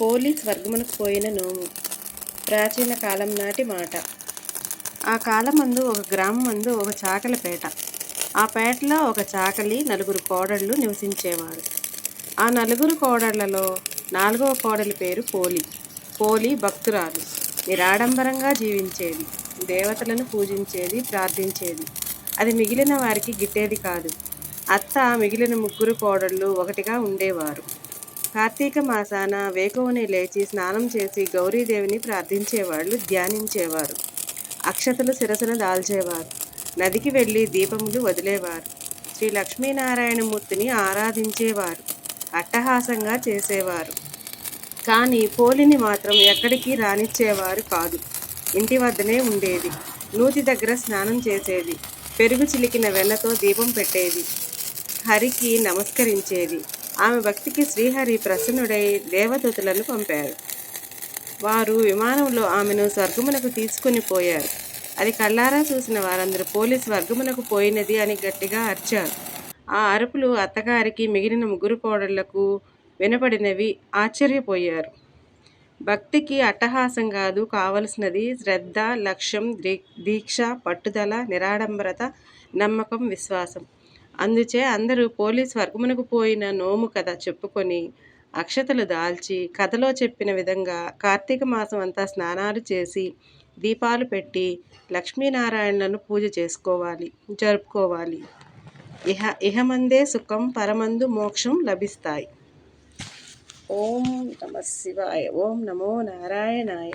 పోలి స్వర్గమునకు పోయిన నోము. ప్రాచీన కాలం నాటి మాట. ఆ కాలమందు ఒక గ్రామమందు ఒక చాకలి పేట. ఆ పేటలో ఒక చాకలి 4 కోడళ్ళు నివసించేవారు. ఆ 4 కోడళ్లలో 4వ కోడలి పేరు పోలి. పోలి భక్తురాలు, నిరాడంబరంగా జీవించేది, దేవతలను పూజించేది, ప్రార్థించేది. అది మిగిలిన వారికి గిట్టేది కాదు. అత్త మిగిలిన 3 కోడళ్ళు ఒకటిగా ఉండేవారు. కార్తీక మాసాన వేకువనే లేచి స్నానం చేసి గౌరీదేవిని ప్రార్థించేవాళ్ళు, ధ్యానించేవారు. అక్షతలు శిరసున దాల్చేవారు. నదికి వెళ్ళి దీపములు వదిలేవారు. శ్రీ లక్ష్మీనారాయణమూర్తిని ఆరాధించేవారు. అట్టహాసంగా చేసేవారు. కానీ పోలిని మాత్రం ఎక్కడికి రానిచ్చేవారు కాదు. ఇంటి వద్దనే ఉండేది. నూతి దగ్గర స్నానం చేసేది. పెరుగు చిలికిన వెన్నతో దీపం పెట్టేది. హరికి నమస్కరించేది. ఆమె భక్తికి శ్రీహరి ప్రసన్నుడై దేవదూతలను పంపారు. వారు విమానంలో ఆమెను స్వర్గమునకు తీసుకుని పోయారు. అది కళ్ళారా చూసిన వారందరూ పోలి స్వర్గమునకు పోయినది అని గట్టిగా అరిచారు. ఆ అరుపులు అత్తగారికి, మిగిలిన 3 కోడళ్లకు వినపడినవి. ఆశ్చర్యపోయారు. భక్తికి అట్టహాసం కాదు కావలసినది, శ్రద్ధ, లక్ష్యం, దీక్ష, పట్టుదల, నిరాడంబరత, నమ్మకం, విశ్వాసం. అందుచే అందరూ పోలి స్వర్గమునకు పోయిన నోము కథ చెప్పుకొని, అక్షతలు దాల్చి, కథలో చెప్పిన విధంగా కార్తీక మాసం అంతా స్నానాలు చేసి, దీపాలు పెట్టి, లక్ష్మీనారాయణలను పూజ జరుపుకోవాలి. ఇహమందే సుఖం, పరమందు మోక్షం లభిస్తాయి. ఓం నమః శివాయ. ఓం నమో నారాయణాయ.